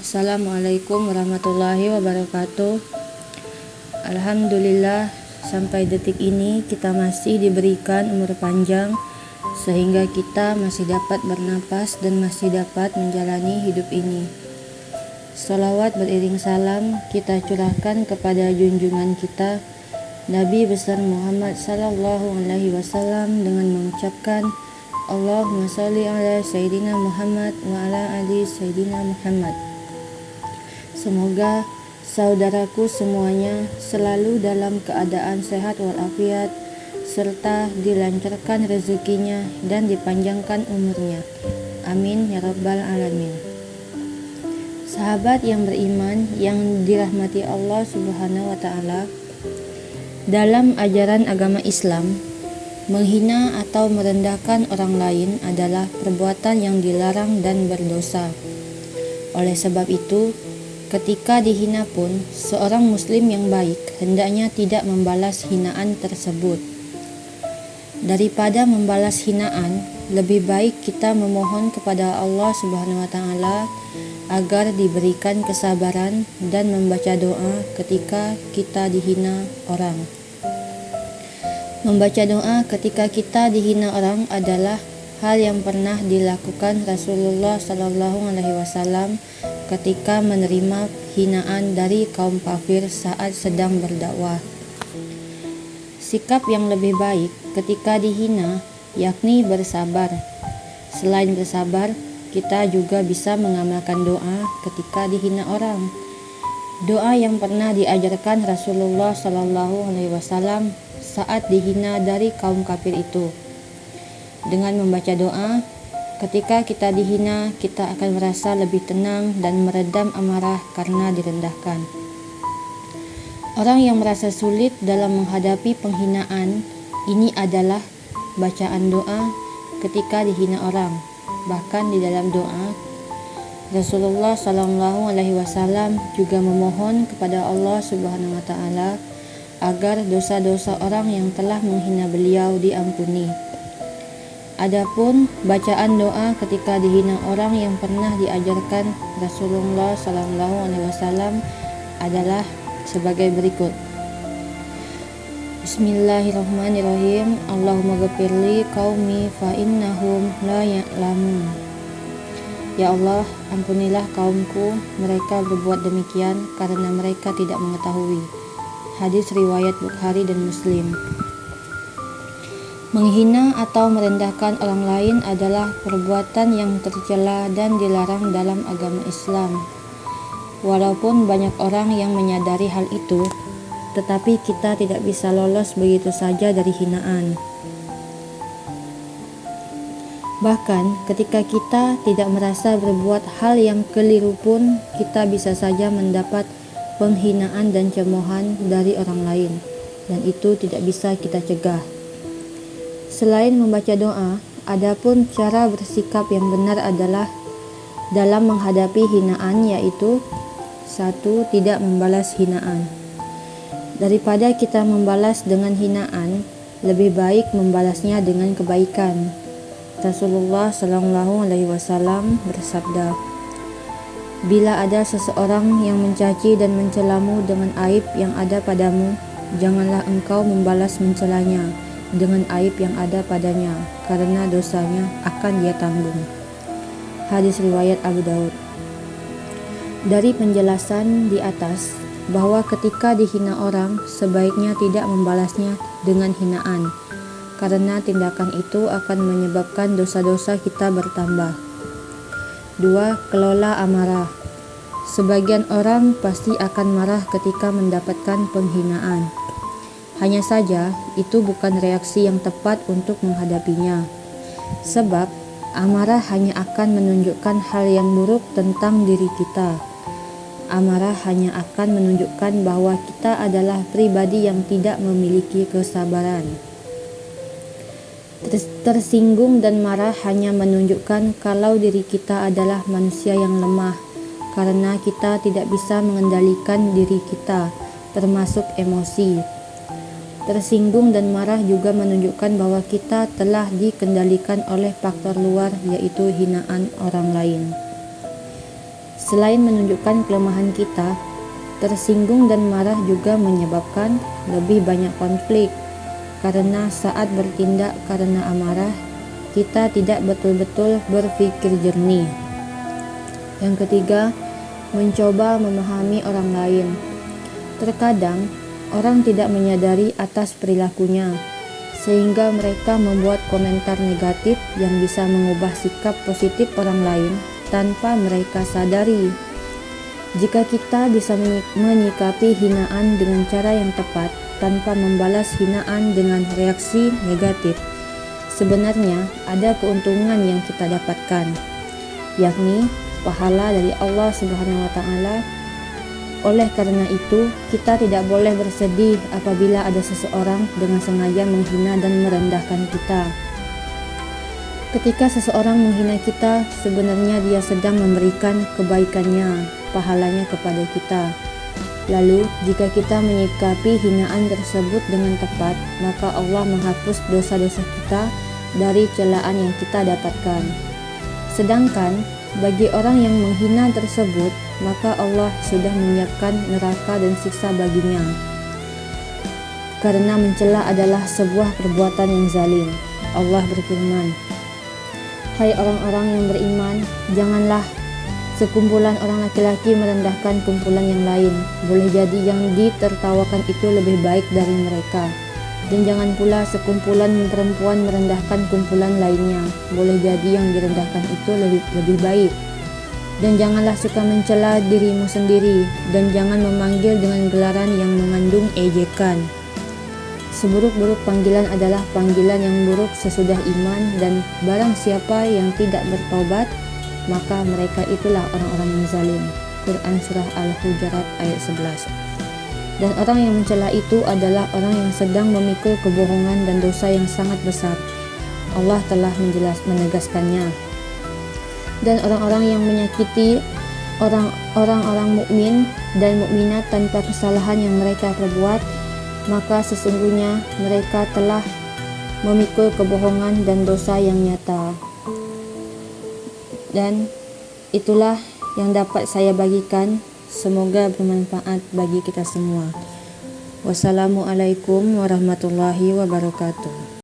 Assalamualaikum warahmatullahi wabarakatuh. Alhamdulillah, sampai detik ini kita masih diberikan umur panjang sehingga kita masih dapat bernapas dan masih dapat menjalani hidup ini. Salawat beriring salam kita curahkan kepada junjungan kita Nabi besar Muhammad sallallahu alaihi wasallam dengan mengucapkan Allahumma sholli ala Sayyidina Muhammad wa ala ali Sayyidina Muhammad. Semoga saudaraku semuanya selalu dalam keadaan sehat walafiat serta dilancarkan rezekinya dan dipanjangkan umurnya. Amin ya rabbal alamin. Sahabat yang beriman yang dirahmati Allah Subhanahu wa taala, dalam ajaran agama Islam, menghina atau merendahkan orang lain adalah perbuatan yang dilarang dan berdosa. Oleh sebab itu, ketika dihina pun, seorang muslim yang baik hendaknya tidak membalas hinaan tersebut. Daripada membalas hinaan, lebih baik kita memohon kepada Allah Subhanahu wa taala agar diberikan kesabaran dan membaca doa ketika kita dihina orang. Membaca doa ketika kita dihina orang adalah hal yang pernah dilakukan Rasulullah Shallallahu Alaihi Wasallam ketika menerima hinaan dari kaum kafir saat sedang berdakwah. Sikap yang lebih baik ketika dihina yakni bersabar. Selain bersabar, kita juga bisa mengamalkan doa ketika dihina orang. Doa yang pernah diajarkan Rasulullah Shallallahu Alaihi Wasallam saat dihina dari kaum kafir itu. Dengan membaca doa, ketika kita dihina, kita akan merasa lebih tenang dan meredam amarah karena direndahkan. Orang yang merasa sulit dalam menghadapi penghinaan, ini adalah bacaan doa ketika dihina orang. Bahkan di dalam doa, Rasulullah Shallallahu Alaihi Wasallam juga memohon kepada Allah Subhanahu Wa Taala agar dosa-dosa orang yang telah menghina beliau diampuni. Adapun bacaan doa ketika dihina orang yang pernah diajarkan Rasulullah Sallallahu Alaihi Wasallam adalah sebagai berikut. Bismillahirrahmanirrahim. Allahumma ghafirli qaumi fa innahum la ya'lamun. Ya Allah, ampunilah kaumku, mereka berbuat demikian karena mereka tidak mengetahui. Hadis riwayat Bukhari dan Muslim. Menghina atau merendahkan orang lain adalah perbuatan yang tercela dan dilarang dalam agama Islam. Walaupun banyak orang yang menyadari hal itu, tetapi kita tidak bisa lolos begitu saja dari hinaan. Bahkan ketika kita tidak merasa berbuat hal yang keliru pun, kita bisa saja mendapat penghinaan dan cemoohan dari orang lain, dan itu tidak bisa kita cegah. Selain membaca doa, adapun cara bersikap yang benar adalah dalam menghadapi hinaan, yaitu 1. Tidak membalas hinaan. Daripada kita membalas dengan hinaan, lebih baik membalasnya dengan kebaikan. Rasulullah Shallallahu Alaihi Wasallam bersabda, bila ada seseorang yang mencaci dan mencelamu dengan aib yang ada padamu, janganlah engkau membalas mencelanya dengan aib yang ada padanya, karena dosanya akan dia tanggung. Hadis riwayat Abu Daud. Dari penjelasan di atas bahwa ketika dihina orang, sebaiknya tidak membalasnya dengan hinaan, karena tindakan itu akan menyebabkan dosa-dosa kita bertambah. 2. Kelola amarah. Sebagian orang pasti akan marah ketika mendapatkan penghinaan. Hanya saja, itu bukan reaksi yang tepat untuk menghadapinya. Sebab, amarah hanya akan menunjukkan hal yang buruk tentang diri kita. Amarah hanya akan menunjukkan bahwa kita adalah pribadi yang tidak memiliki kesabaran. Tersinggung dan marah hanya menunjukkan kalau diri kita adalah manusia yang lemah, karena kita tidak bisa mengendalikan diri kita, termasuk emosi. Tersinggung dan marah juga menunjukkan bahwa kita telah dikendalikan oleh faktor luar, yaitu hinaan orang lain. Selain menunjukkan kelemahan kita, tersinggung dan marah juga menyebabkan lebih banyak konflik, karena saat bertindak karena amarah, kita tidak betul-betul berpikir jernih. Yang ketiga, mencoba memahami orang lain. Terkadang, orang tidak menyadari atas perilakunya, sehingga mereka membuat komentar negatif yang bisa mengubah sikap positif orang lain tanpa mereka sadari. Jika kita bisa menyikapi hinaan dengan cara yang tepat tanpa membalas hinaan dengan reaksi negatif, sebenarnya ada keuntungan yang kita dapatkan, yakni pahala dari Allah Subhanahu wa Ta'ala. Oleh karena itu, kita tidak boleh bersedih apabila ada seseorang dengan sengaja menghina dan merendahkan kita. Ketika seseorang menghina kita, sebenarnya dia sedang memberikan kebaikannya, pahalanya kepada kita. Lalu, jika kita menyikapi hinaan tersebut dengan tepat, maka Allah menghapus dosa-dosa kita dari celaan yang kita dapatkan. Sedangkan, bagi orang yang menghina tersebut, maka Allah sudah menyiapkan neraka dan siksa baginya. Karena mencela adalah sebuah perbuatan yang zalim. Allah berfirman, "Hai orang-orang yang beriman, janganlah sekumpulan orang laki-laki merendahkan kumpulan yang lain. Boleh jadi yang ditertawakan itu lebih baik dari mereka. Dan jangan pula sekumpulan perempuan merendahkan kumpulan lainnya. Boleh jadi yang direndahkan itu lebih baik. Dan janganlah suka mencela dirimu sendiri, dan jangan memanggil dengan gelaran yang mengandung ejekan. Seburuk-buruk panggilan adalah panggilan yang buruk sesudah iman, dan barang siapa yang tidak bertobat, maka mereka itulah orang-orang yang zalim." Quran Surah Al-Hujurat ayat 11. Dan orang yang mencela itu adalah orang yang sedang memikul kebohongan dan dosa yang sangat besar. Allah telah menegaskannya. Dan orang-orang yang menyakiti orang-orang mukmin dan mukminat tanpa kesalahan yang mereka perbuat, maka sesungguhnya mereka telah memikul kebohongan dan dosa yang nyata. Dan itulah yang dapat saya bagikan. Semoga bermanfaat bagi kita semua. Wassalamualaikum warahmatullahi wabarakatuh.